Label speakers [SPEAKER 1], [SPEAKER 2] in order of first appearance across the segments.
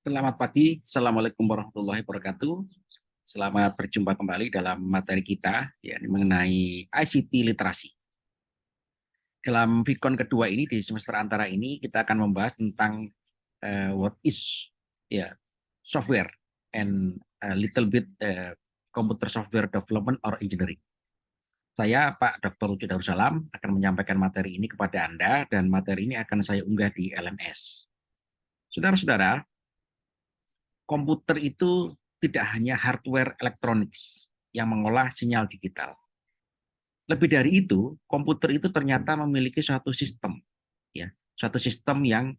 [SPEAKER 1] Selamat pagi, Assalamualaikum warahmatullahi wabarakatuh. Selamat berjumpa kembali dalam materi kita ya, mengenai ICT literasi. Dalam Vkon kedua ini di semester antara ini kita akan membahas tentang what is ya software and a little bit computer software development or engineering. Saya Pak Dr. Ucu Darussalam akan menyampaikan materi ini kepada Anda dan materi ini akan saya unggah di LMS. Saudara-saudara, komputer itu tidak hanya hardware elektronik yang mengolah sinyal digital. Lebih dari itu, komputer itu ternyata memiliki suatu sistem, ya, suatu sistem yang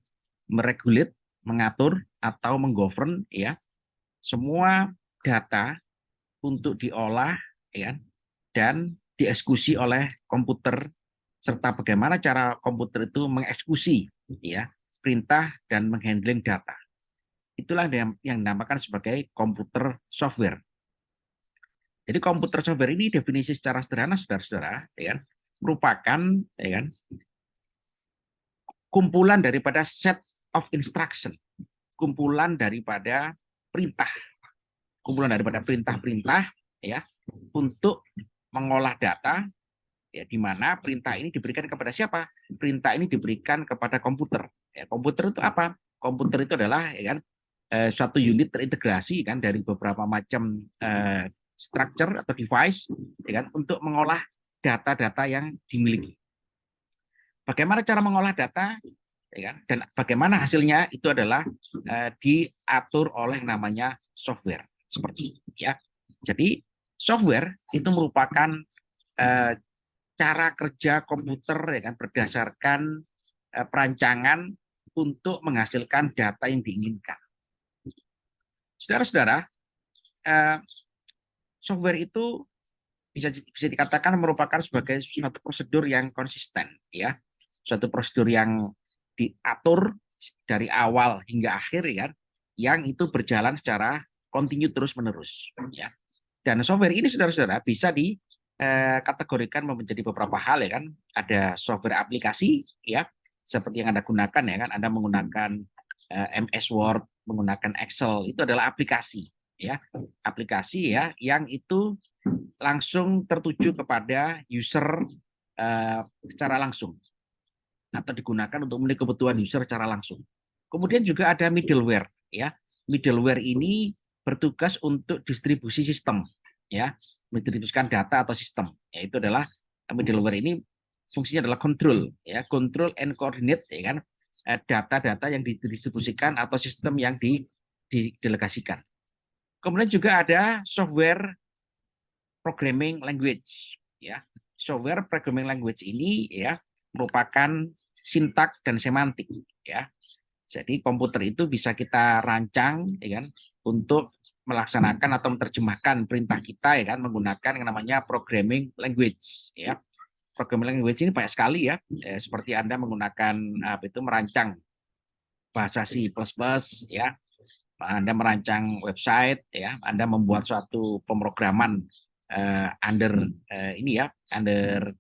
[SPEAKER 1] meregulate, mengatur atau menggovern, ya, semua data untuk diolah, ya, dan dieksekusi oleh komputer serta bagaimana cara komputer itu mengeksekusi, ya, perintah dan menghandling data. Itulah yang dinamakan sebagai komputer software. Jadi komputer software ini definisi secara sederhana, saudara-saudara, ya, merupakan ya, kumpulan daripada set of instruction, kumpulan daripada perintah, kumpulan daripada perintah-perintah, ya, untuk mengolah data, ya, di mana perintah ini diberikan kepada siapa? Perintah ini diberikan kepada komputer. Ya, komputer itu apa? Komputer itu adalah ya kan, suatu unit terintegrasi kan dari beberapa macam structure atau device ya kan, untuk mengolah data-data yang dimiliki. Bagaimana cara mengolah data ya kan, dan bagaimana hasilnya itu adalah diatur oleh namanya software seperti itu ya. Jadi software itu merupakan cara kerja komputer ya kan berdasarkan perancangan untuk menghasilkan data yang diinginkan. Saudara-saudara, software itu bisa dikatakan merupakan sebagai suatu prosedur yang konsisten, ya, suatu prosedur yang diatur dari awal hingga akhir, ya, yang itu berjalan secara kontinu terus menerus, ya. Dan software ini, saudara-saudara, bisa dikategorikan menjadi beberapa hal, ya kan. Ada software aplikasi, ya, seperti yang Anda gunakan, ya kan. Anda menggunakan MS Word, menggunakan Excel, itu adalah aplikasi, ya, aplikasi ya yang itu langsung tertuju kepada user secara langsung atau digunakan untuk memenuhi kebutuhan user secara langsung. Kemudian juga ada middleware, ya. Middleware ini bertugas untuk distribusi sistem, ya, mendistribusikan data atau sistem. Yaitu adalah middleware ini fungsinya adalah control, ya, control and coordinate, ya kan, data-data yang didistribusikan atau sistem yang didelegasikan. Kemudian juga ada software programming language, ya. Software programming language ini ya merupakan sintak dan semantik, ya. Jadi komputer itu bisa kita rancang ya kan untuk melaksanakan atau menerjemahkan perintah kita ya kan menggunakan yang namanya programming language, ya. Programming language ini banyak sekali ya, seperti Anda menggunakan apa itu merancang bahasa C++, ya. Anda merancang website, ya, Anda membuat suatu pemrograman under ini ya, under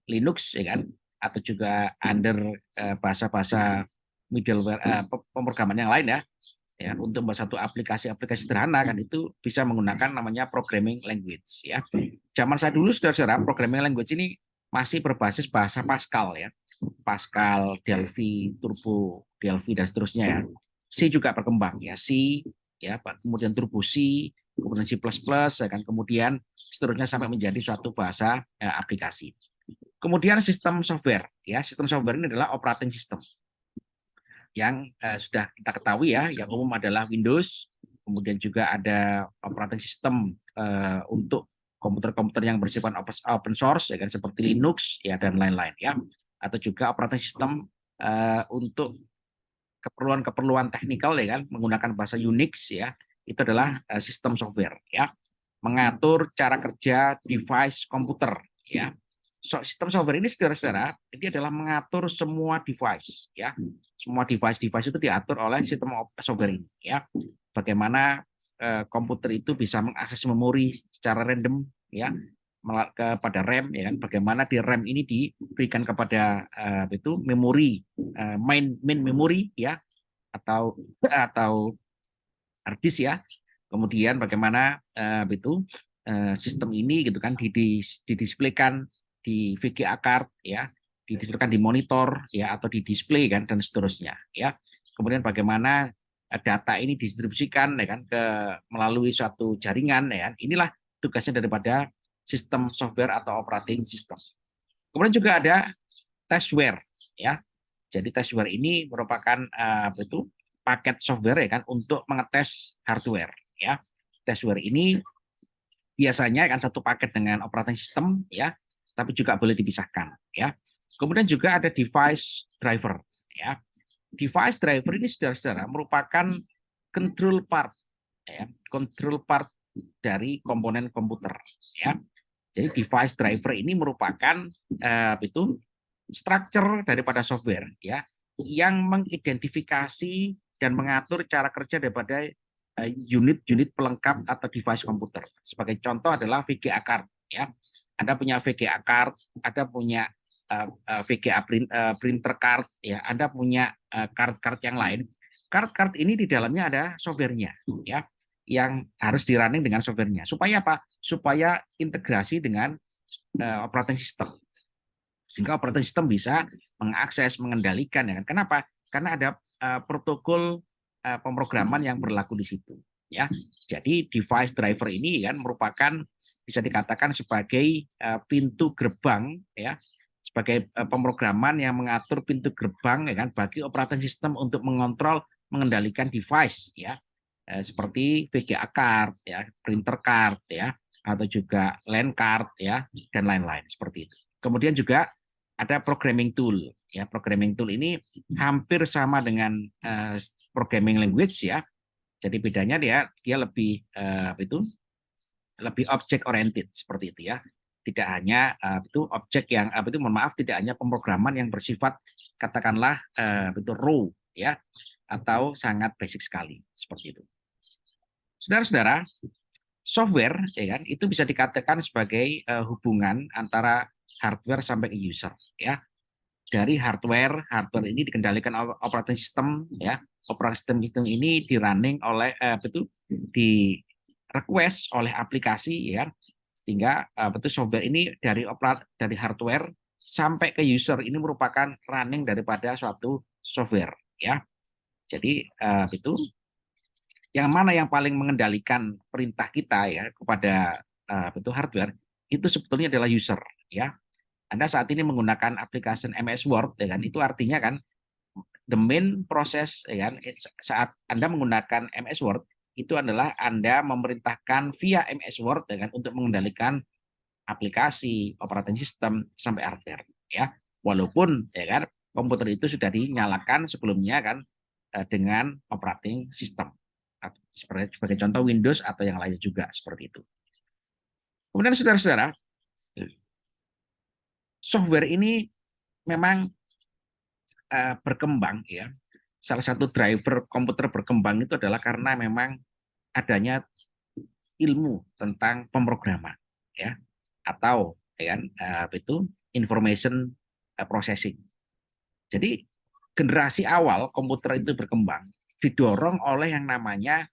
[SPEAKER 1] Linux, ya kan, atau juga under bahasa-bahasa middleware pemrograman yang lain, ya, untuk membuat satu aplikasi-aplikasi sederhana kan itu bisa menggunakan namanya programming language, ya. Zaman saya dulu, saudara-saudara, programming language ini masih berbasis bahasa Pascal, ya, Pascal, Delphi, Turbo, Delphi dan seterusnya, ya. C juga berkembang, ya, C, ya, kemudian Turbo C, kemudian C++, ya kan, kemudian seterusnya sampai menjadi suatu bahasa aplikasi. Kemudian sistem software, ya, sistem software ini adalah operating system yang sudah kita ketahui ya, yang umum adalah Windows, kemudian juga ada operating system untuk komputer-komputer yang bersifat open source, ya kan, seperti Linux, ya, dan lain-lain, ya, atau juga operating system untuk keperluan-keperluan teknikal, ya kan, menggunakan bahasa Unix, ya, itu adalah sistem software, ya, mengatur cara kerja device komputer, ya. Sistem software ini, saudara-saudara, ini adalah mengatur semua device, ya, semua device-device itu diatur oleh sistem software ini, ya. Bagaimana komputer itu bisa mengakses memori secara random, ya, kepada RAM, ya kan, bagaimana di RAM ini diberikan kepada itu memori main memory, ya, atau hard disk ya. Kemudian bagaimana sistem ini gitu kan didisplaykan di VGA card ya, didisplaykan di monitor ya atau di display kan dan seterusnya ya. Kemudian bagaimana data ini didistribusikan ya kan melalui suatu jaringan ya. Inilah tugasnya daripada sistem software atau operating system. Kemudian juga ada testware ya. Jadi testware ini merupakan paket software ya kan untuk mengetes hardware ya. Testware ini biasanya kan satu paket dengan operating system ya, tapi juga boleh dipisahkan ya. Kemudian juga ada device driver ya. Device driver ini saudara-saudara merupakan control part ya, control part dari komponen komputer ya. Jadi device driver ini merupakan structure daripada software ya yang mengidentifikasi dan mengatur cara kerja daripada unit-unit pelengkap atau device komputer. Sebagai contoh adalah VGA card ya. Anda punya VGA card, Anda punya VGA printer card ya, Anda punya card-card yang lain. Card-card ini di dalamnya ada softwarenya ya yang harus di-running dengan softwarenya. Supaya apa? Supaya integrasi dengan operating system. Sehingga operating system bisa mengakses, mengendalikan ya. Kenapa? Karena ada protokol pemrograman yang berlaku di situ ya. Jadi device driver ini kan merupakan bisa dikatakan sebagai pintu gerbang ya, sebagai pemrograman yang mengatur pintu gerbang ya kan bagi operating system untuk mengontrol, mengendalikan device ya. Seperti VGA card ya, printer card ya, atau juga LAN card ya dan lain-lain seperti itu. Kemudian juga ada programming tool ya. Programming tool ini hampir sama dengan programming language ya. Jadi bedanya dia lebih lebih object oriented seperti itu ya. Tidak hanya itu objek yang mohon maaf, tidak hanya pemrograman yang bersifat katakanlah raw ya atau sangat basic sekali seperti itu. Saudara-saudara, software ya kan itu bisa dikatakan sebagai hubungan antara hardware sampai ke user ya. Dari hardware ini dikendalikan operating system ya. Operating system ini di running oleh di request oleh aplikasi ya. Sehingga software ini dari hardware sampai ke user ini merupakan running daripada suatu software ya. Jadi itu yang mana yang paling mengendalikan perintah kita ya kepada hardware itu sebetulnya adalah user ya. Anda saat ini menggunakan aplikasi MS Word ya kan, itu artinya kan the main proses ya kan, saat Anda menggunakan MS Word itu adalah Anda memerintahkan via MS Word ya kan untuk mengendalikan aplikasi, operating system sampai hardware ya. Walaupun ya kan komputer itu sudah dinyalakan sebelumnya kan dengan operating system. Sebagai contoh Windows atau yang lain juga seperti itu. Kemudian saudara-saudara, software ini memang berkembang ya. Salah satu driver komputer berkembang itu adalah karena memang adanya ilmu tentang pemrograman ya atau ya itu information processing. Jadi generasi awal komputer itu berkembang didorong oleh yang namanya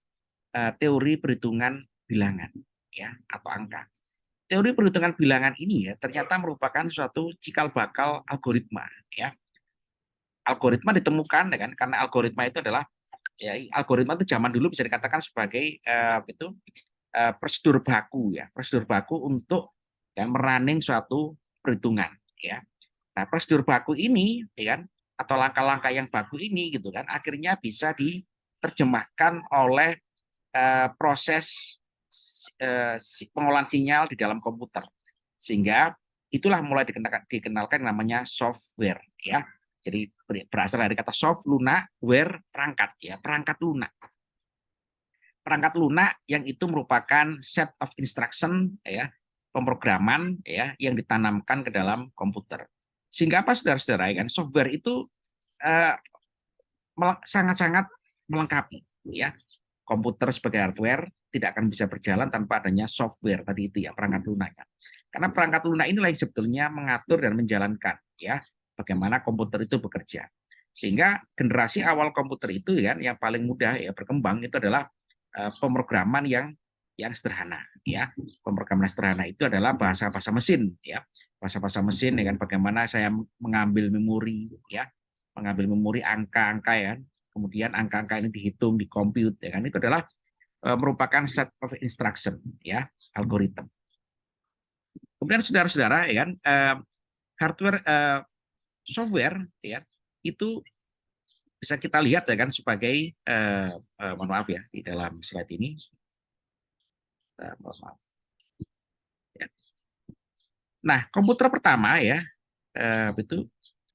[SPEAKER 1] teori perhitungan bilangan ya atau angka. Teori perhitungan bilangan ini ya ternyata merupakan suatu cikal bakal algoritma ya. Algoritma ditemukan ya kan karena algoritma itu adalah ya algoritma itu zaman dulu bisa dikatakan sebagai prosedur baku ya, prosedur baku untuk merunning suatu perhitungan ya. Nah, prosedur baku ini ya kan atau langkah-langkah yang baku ini gitu kan akhirnya bisa diterjemahkan oleh proses pengolahan sinyal di dalam komputer sehingga itulah mulai dikenalkan namanya software ya. Jadi berasal dari kata soft lunak ware perangkat ya, perangkat lunak. Perangkat lunak yang itu merupakan set of instruction ya, pemrograman ya yang ditanamkan ke dalam komputer. Sehingga apa saudara-saudara kan software itu sangat-sangat melengkapi ya. Komputer sebagai hardware tidak akan bisa berjalan tanpa adanya software tadi itu ya, perangkat lunak. Karena perangkat lunak inilah yang sebetulnya mengatur dan menjalankan ya bagaimana komputer itu bekerja. Sehingga generasi awal komputer itu ya yang paling mudah ya berkembang itu adalah pemrograman yang sederhana ya. Pemrograman sederhana itu adalah bahasa-bahasa mesin ya. Bahasa-bahasa mesin dengan bagaimana saya mengambil memori ya, mengambil memori angka-angka ya. Kemudian angka-angka ini dihitung, dikomput ya kan, itu adalah merupakan set of instruction ya, algoritma. Kemudian saudara-saudara ya kan, hardware software ya itu bisa kita lihat ya kan sebagai mohon maaf ya di dalam slide ini mohon maaf. Ya. Nah, komputer pertama ya itu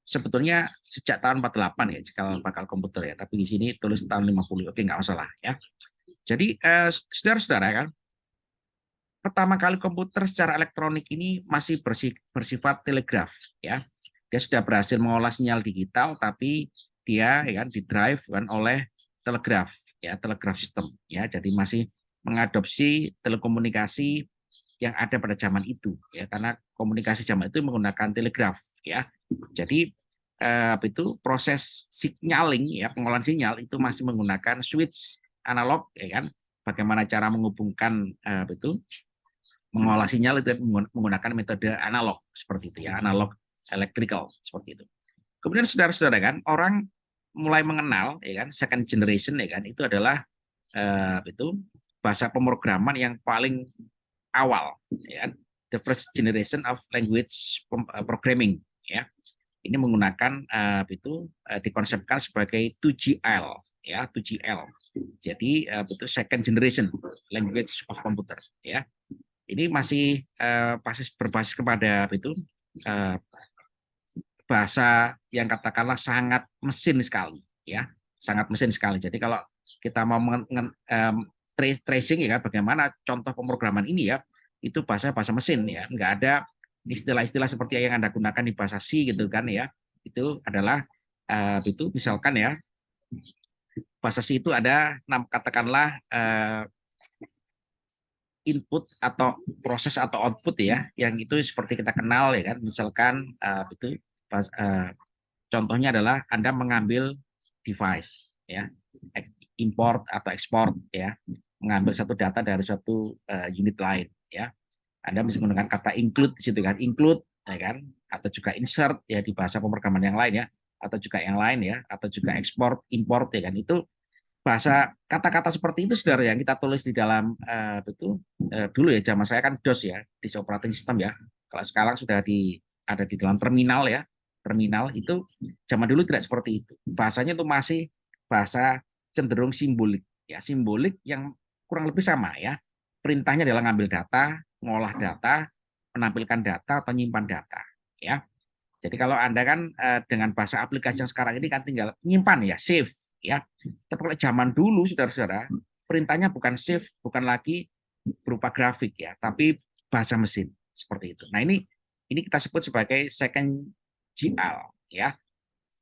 [SPEAKER 1] sebetulnya sejak tahun 48 ya bakal komputer ya, tapi di sini tulis tahun 50. Oke, nggak masalah ya. Jadi saudara-saudara kan, pertama kali komputer secara elektronik ini masih bersifat telegraf ya. Dia sudah berhasil mengolah sinyal digital, tapi dia ya kan didrive kan oleh telegraf ya, telegraf sistem ya. Jadi masih mengadopsi telekomunikasi yang ada pada zaman itu ya, karena komunikasi zaman itu menggunakan telegraf ya. Jadi itu proses signaling ya, pengolahan sinyal itu masih menggunakan switch analog ya kan. Bagaimana cara menghubungkan itu mengolah sinyal itu menggunakan metode analog seperti itu ya, analog electrical seperti itu. Kemudian saudara-saudara kan, orang mulai mengenal ya kan second generation ya kan, itu adalah itu bahasa pemrograman yang paling awal ya, the first generation of language programming ya. Ini menggunakan itu dikonsepkan sebagai 2GL ya, 2GL. Jadi itu second generation language of computer ya. Ini masih berbasis kepada itu bahasa yang katakanlah sangat mesin sekali ya, sangat mesin sekali. Jadi kalau kita mau tracing ya bagaimana contoh pemrograman ini ya, itu bahasa mesin ya, nggak ada istilah-istilah seperti yang Anda gunakan di bahasa C gitu kan ya. Itu adalah itu misalkan ya, bahasa C itu ada katakanlah input atau proses atau output ya, yang itu seperti kita kenal ya kan, misalkan itu contohnya adalah Anda mengambil device ya, import atau ekspor ya, mengambil satu data dari suatu unit lain ya. Anda bisa menggunakan kata include di situ kan, include ya kan, atau juga insert ya di bahasa pemrograman yang lain ya, atau juga yang lain ya, atau juga ekspor, import ya kan. Itu bahasa kata-kata seperti itu saudara yang kita tulis di dalam dulu ya zaman saya kan DOS ya, di operating system ya. Kalau sekarang sudah ada di dalam terminal ya, terminal itu zaman dulu tidak seperti itu. Bahasanya itu masih bahasa cenderung simbolik ya, simbolik yang kurang lebih sama ya. Perintahnya adalah ngambil data, ngolah data, menampilkan data atau nyimpan data ya. Jadi kalau Anda kan dengan bahasa aplikasi yang sekarang ini kan tinggal nyimpan ya, save ya. Tapi kalau zaman dulu saudara-saudara, perintahnya bukan save, bukan lagi berupa grafik ya, tapi bahasa mesin seperti itu. Nah, ini kita sebut sebagai second GL ya.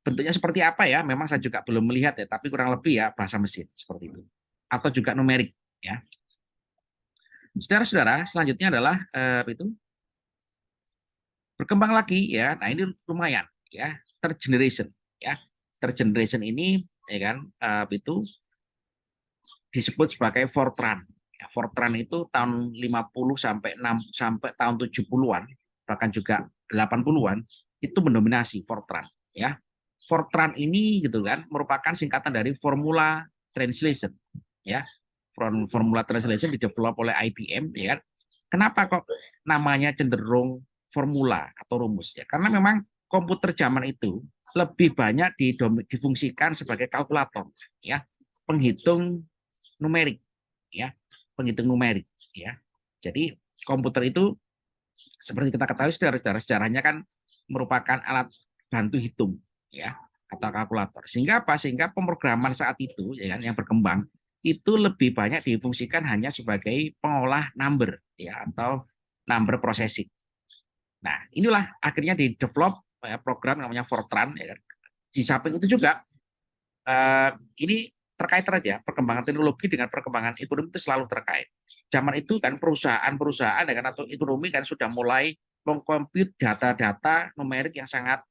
[SPEAKER 1] Bentuknya seperti apa ya? Memang saya juga belum melihat ya, tapi kurang lebih ya bahasa mesin seperti itu. Atau juga numerik ya. Saudara-saudara, selanjutnya adalah itu berkembang lagi ya. Nah, ini lumayan ya, third generation ya. Third generation ini ya kan itu disebut sebagai Fortran. Ya, Fortran itu tahun 50 sampai 6 sampai tahun 70-an, bahkan juga 80-an itu mendominasi Fortran ya. Fortran ini gitu kan merupakan singkatan dari Formula Translation ya. Formula Translation didevelop oleh IBM ya kan. Kenapa kok namanya cenderung formula atau rumus ya? Karena memang komputer zaman itu lebih banyak difungsikan sebagai kalkulator ya, penghitung numerik ya, penghitung numerik ya. Jadi komputer itu seperti kita ketahui sejarahnya kan merupakan alat bantu hitung ya, atau kalkulator. Sehingga apa? Sehingga pemrograman saat itu ya kan yang berkembang itu lebih banyak difungsikan hanya sebagai pengolah number ya, atau number processing. Nah, inilah akhirnya di develop ya, program namanya Fortran ya kan. Di samping itu juga ini terkait ya, perkembangan teknologi dengan perkembangan ekonomi itu selalu terkait. Zaman itu kan perusahaan-perusahaan kan atau ekonomi kan sudah mulai mengkomput data-data numerik yang sangat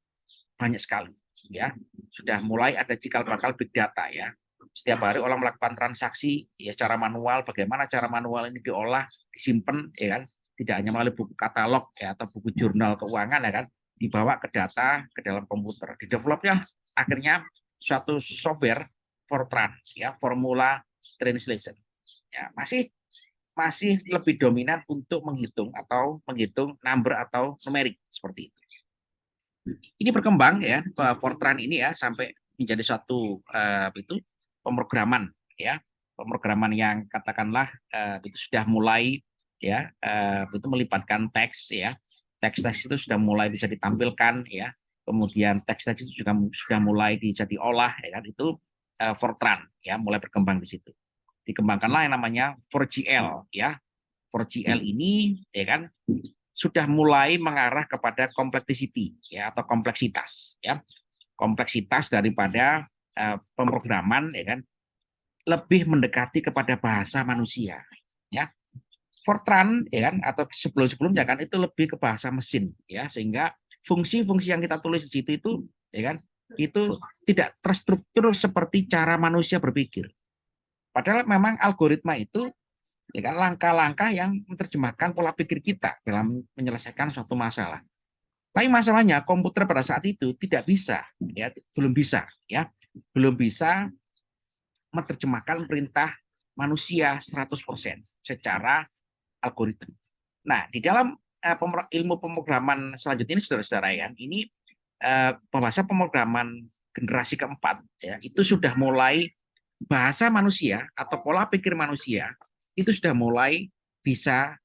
[SPEAKER 1] banyak sekali ya. sudah mulai ada cikal bakal big data ya. Setiap hari orang melakukan transaksi ya secara manual, bagaimana cara manual ini diolah, disimpan ya kan, tidak hanya melalui buku katalog ya atau buku jurnal keuangan ya kan, dibawa ke data ke dalam komputer. Di developnya akhirnya suatu software Fortran ya, formula translation. Ya, masih lebih dominan untuk menghitung number atau numerik seperti itu. Ini berkembang ya Fortran ini ya sampai menjadi suatu itu pemrograman ya, pemrograman yang katakanlah itu sudah mulai ya itu melibatkan teks ya, teks itu sudah mulai bisa ditampilkan ya, kemudian teks itu juga sudah mulai bisa diolah ya kan, itu Fortran ya mulai berkembang di situ. Dikembangkanlah yang namanya 4GL ya. 4GL ini ya kan sudah mulai mengarah kepada complexity ya atau kompleksitas ya. Kompleksitas daripada pemrograman ya kan lebih mendekati kepada bahasa manusia ya. Fortran ya kan atau sebelum-sebelumnya kan itu lebih ke bahasa mesin ya, sehingga fungsi-fungsi yang kita tulis di situ itu ya kan itu tidak terstruktur seperti cara manusia berpikir. Padahal memang algoritma itu ya kan langkah-langkah yang menerjemahkan pola pikir kita dalam menyelesaikan suatu masalah. Tapi masalahnya komputer pada saat itu tidak bisa, ya belum bisa menerjemahkan perintah manusia 100% secara algoritma. Nah, di dalam ilmu pemrograman selanjutnya ini saudara-saudara ya, ini bahasa pemrograman generasi keempat ya, itu sudah mulai bahasa manusia atau pola pikir manusia itu sudah mulai bisa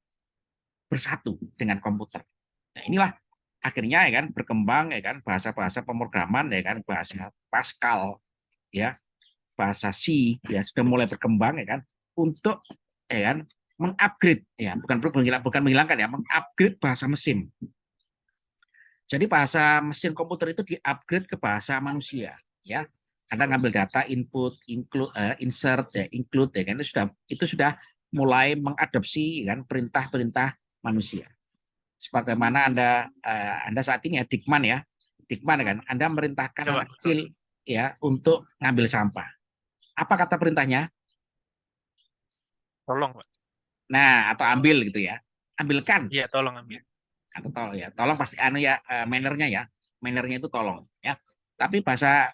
[SPEAKER 1] bersatu dengan komputer. Nah, inilah akhirnya ya kan berkembang ya kan bahasa-bahasa pemrograman ya kan, bahasa Pascal ya, bahasa C ya sudah mulai berkembang ya kan untuk ya kan mengupgrade ya, bukan menghilangkan ya, mengupgrade bahasa mesin. Jadi bahasa mesin komputer itu diupgrade ke bahasa manusia ya. Anda ngambil data input, include, insert, ya, include, ya kan itu sudah mulai mengadopsi kan perintah-perintah manusia. Sebagaimana Anda saat ini ya Dikman ya, Dikman kan, Anda merintahkan anak kecil ya untuk ngambil sampah. Apa kata perintahnya?
[SPEAKER 2] Tolong, Pak.
[SPEAKER 1] Nah, atau ambil gitu ya, ambilkan.
[SPEAKER 2] Iya, tolong ambil.
[SPEAKER 1] Atau tolong ya, tolong pasti ya mannernya ya, mannernya itu tolong ya. Tapi bahasa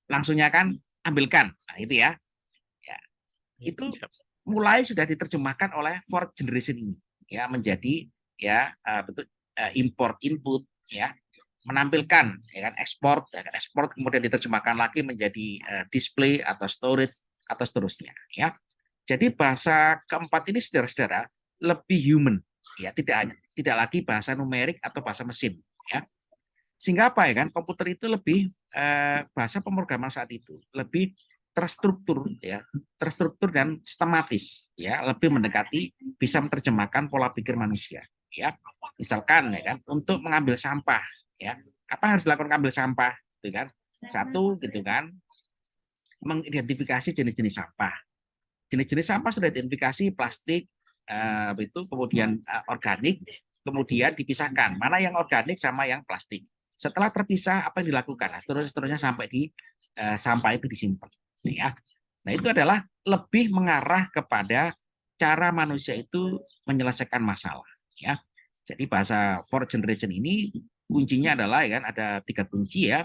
[SPEAKER 1] langsungnya kan ambilkan. Nah, itu ya. Ya. Itu mulai sudah diterjemahkan oleh fourth generation ini ya menjadi ya bentuk import input ya, menampilkan ya kan ekspor ya kan, ekspor kemudian diterjemahkan lagi menjadi display atau storage atau seterusnya ya. Jadi bahasa keempat ini saudara-saudara lebih human ya, tidak lagi bahasa numerik atau bahasa mesin ya. Sehingga apa ya kan komputer itu lebih bahasa pemrograman saat itu lebih terstruktur ya, terstruktur dan sistematis ya, lebih mendekati bisa menerjemahkan pola pikir manusia ya. Misalkan ya kan untuk mengambil sampah ya, apa yang harus dilakukan mengambil sampah gitu kan, satu gitu kan mengidentifikasi jenis-jenis sampah. Jenis-jenis sampah sudah identifikasi, plastik itu kemudian organik, kemudian dipisahkan mana yang organik sama yang plastik. Setelah terpisah apa yang dilakukan? Nah, seterusnya sampai di sampah itu disimpan ya. Nah, itu adalah lebih mengarah kepada cara manusia itu menyelesaikan masalah ya. Jadi bahasa fourth generation ini kuncinya adalah ya kan ada 3 kunci ya.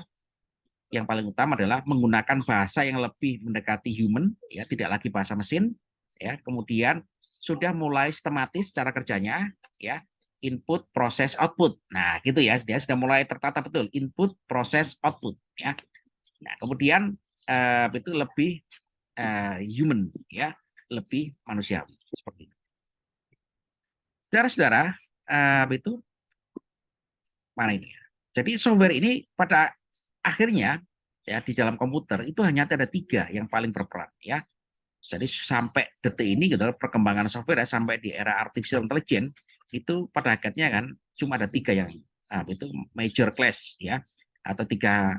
[SPEAKER 1] Yang paling utama adalah menggunakan bahasa yang lebih mendekati human ya, tidak lagi bahasa mesin ya. Kemudian sudah mulai sistematis cara kerjanya ya, input proses output. Nah, gitu ya, dia sudah mulai tertata betul input proses output ya. Nah, kemudian itu lebih human ya, lebih manusiawi seperti itu. Saudara-saudara, itu mana ini? Jadi software ini pada akhirnya ya di dalam komputer itu hanya ada 3 yang paling berperan ya. Jadi sampai detik ini gitu perkembangan software ya, sampai di era artificial intelligence itu pada akhirnya kan cuma ada 3 yang itu major class ya, atau 3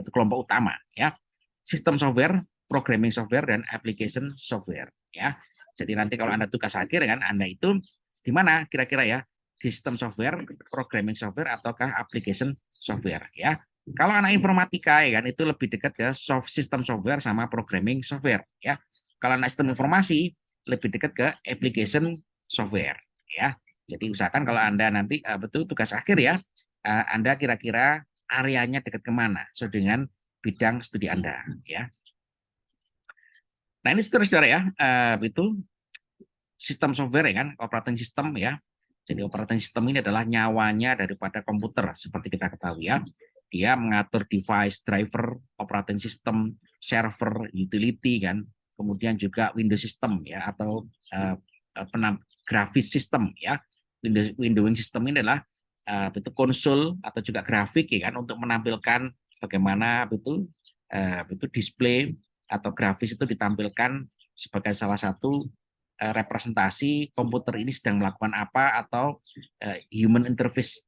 [SPEAKER 1] kelompok utama ya. Sistem software, programming software, dan application software ya. Jadi nanti kalau Anda tugas akhir kan Anda itu di mana kira-kira ya? Sistem software, programming software, ataukah application software ya. Kalau anak informatika ya kan itu lebih dekat ke sistem software sama programming software ya. Kalau anak sistem informasi lebih dekat ke application software ya. Jadi usahakan kalau Anda nanti betul tugas akhir ya, Anda kira-kira areanya dekat kemana sesuai dengan bidang studi Anda ya. Nah ini saudara-saudara ya, itu sistem software ya kan, operating system ya. Jadi operating system ini adalah nyawanya daripada komputer seperti kita ketahui ya. Dia mengatur device, driver, operating system, server, utility kan. Kemudian juga Windows system ya atau grafis system ya. Windowing system ini adalah itu konsol atau juga grafik ya kan untuk menampilkan bagaimana itu display atau grafis itu ditampilkan sebagai salah satu representasi komputer ini sedang melakukan apa atau human interface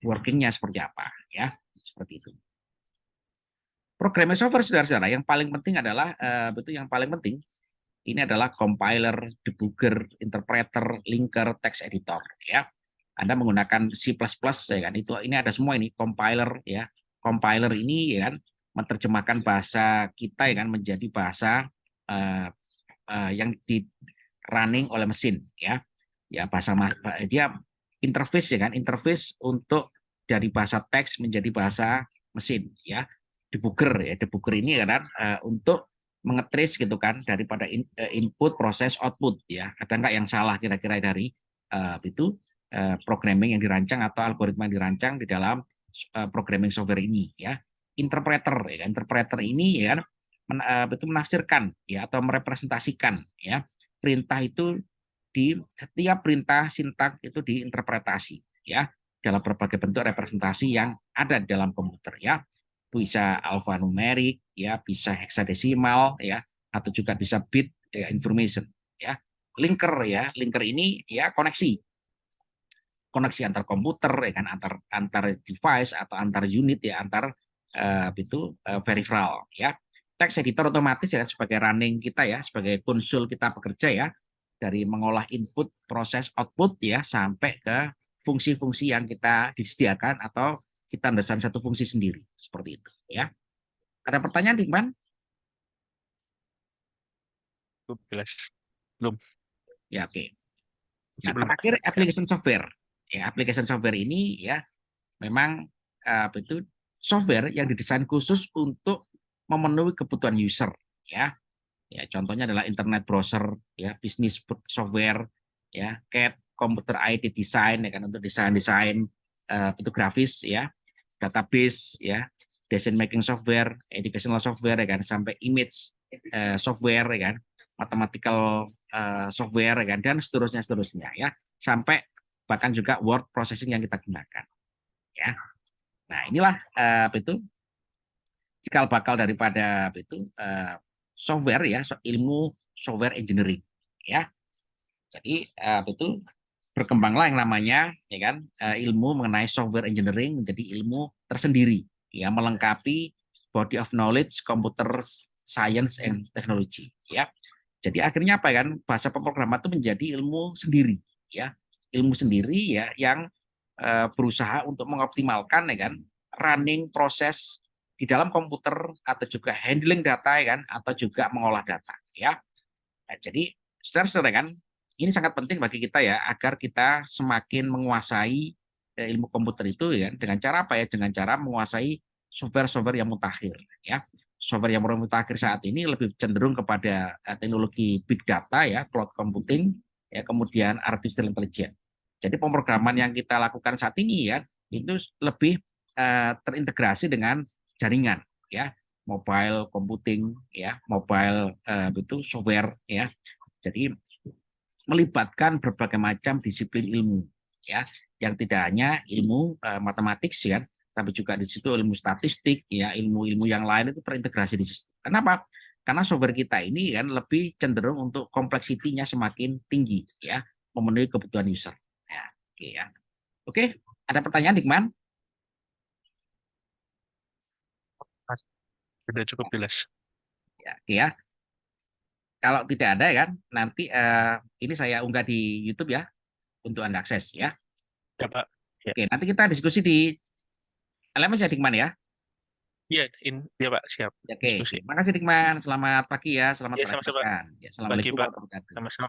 [SPEAKER 1] workingnya seperti apa ya seperti itu. Programming software saudara-saudara yang paling penting adalah yang paling penting ini adalah compiler, debugger, interpreter, linker, text editor ya. Anda menggunakan C++ ya kan itu ini ada semua ini compiler ya. Compiler ini ya kan menerjemahkan bahasa kita ya kan menjadi bahasa yang di running oleh mesin ya. Ya bahasa dia interface ya kan, interface untuk dari bahasa teks menjadi bahasa mesin ya. Debugger ya, debugger ini kan untuk mengetrace gitu kan daripada input proses output ya. Ada nggak yang salah kira-kira dari programming yang dirancang atau algoritma yang dirancang di dalam programming software ini ya. Interpreter ya, interpreter ini ya itu menafsirkan ya atau merepresentasikan ya perintah itu di setiap perintah sintak itu diinterpretasi ya dalam berbagai bentuk representasi yang ada di dalam komputer ya. Bisa alfanumerik ya, bisa heksadesimal ya atau juga bisa bit ya, information ya. Linker ya, linker ini ya koneksi antar komputer ya kan antar device atau antar unit ya antar peripheral ya. Text editor otomatis ya sebagai running kita ya sebagai konsul kita bekerja ya dari mengolah input proses output ya sampai ke fungsi-fungsi yang kita disediakan atau kita desain satu fungsi sendiri seperti itu ya. Ada pertanyaan Dikman?
[SPEAKER 2] Belum.
[SPEAKER 1] Ya oke.
[SPEAKER 2] Masih
[SPEAKER 1] Nah
[SPEAKER 2] belum.
[SPEAKER 1] terakhir application software ya application software ini ya memang itu software yang didesain khusus untuk memenuhi kebutuhan user ya. Ya, contohnya adalah internet browser ya, bisnis software ya, CAD, computer aided design ya kan untuk desain-desain itu grafis ya, database ya, decision making software, educational software ya kan sampai image software ya kan, mathematical software ya kan dan seterusnya ya, sampai bahkan juga word processing yang kita gunakan ya. Nah, inilah itu cikal bakal daripada software ya, ilmu software engineering ya. Jadi itu berkembanglah yang namanya ya kan ilmu mengenai software engineering menjadi ilmu tersendiri ya melengkapi body of knowledge computer science and technology ya. Jadi akhirnya apa kan bahasa pemrograman itu menjadi ilmu sendiri ya. Ilmu sendiri ya yang berusaha untuk mengoptimalkan ya kan running proses di dalam komputer atau juga handling data ya kan atau juga mengolah data ya. Nah, jadi saudara-saudara kan ini sangat penting bagi kita ya agar kita semakin menguasai ilmu komputer itu ya dengan cara apa ya dengan cara menguasai software-software yang mutakhir ya. Software yang mutakhir saat ini lebih cenderung kepada teknologi big data ya, cloud computing ya, kemudian artificial intelligence. Jadi pemrograman yang kita lakukan saat ini ya itu lebih terintegrasi dengan jaringan ya, mobile computing ya, mobile itu software ya. Jadi melibatkan berbagai macam disiplin ilmu ya, yang tidak hanya ilmu matematik ya, tapi juga di situ ilmu statistik ya, ilmu-ilmu yang lain itu terintegrasi di situ. Kenapa? Karena software kita ini kan lebih cenderung untuk kompleksitinya semakin tinggi ya, memenuhi kebutuhan user. Ya, oke ya. Oke, ada pertanyaan Dikman?
[SPEAKER 2] Sudah cukup jelas.
[SPEAKER 1] Ya, oke ya. Kalau tidak ada kan, nanti ini saya unggah di YouTube ya untuk Anda akses ya.
[SPEAKER 2] Ya, Pak. Ya,
[SPEAKER 1] Oke, nanti kita diskusi di LMS ya Dikman ya.
[SPEAKER 2] Iya, iya Pak, siap.
[SPEAKER 1] Oke,
[SPEAKER 2] Diskusi.
[SPEAKER 1] terima kasih Dikman. Selamat pagi ya, selamat
[SPEAKER 2] Ya, sama-sama Pak.
[SPEAKER 1] beraktivitas. Ya,
[SPEAKER 2] Pagi
[SPEAKER 1] Assalamualaikum
[SPEAKER 2] Pak.
[SPEAKER 1] warahmatullahi wabarakatuh.
[SPEAKER 2] Sama-sama.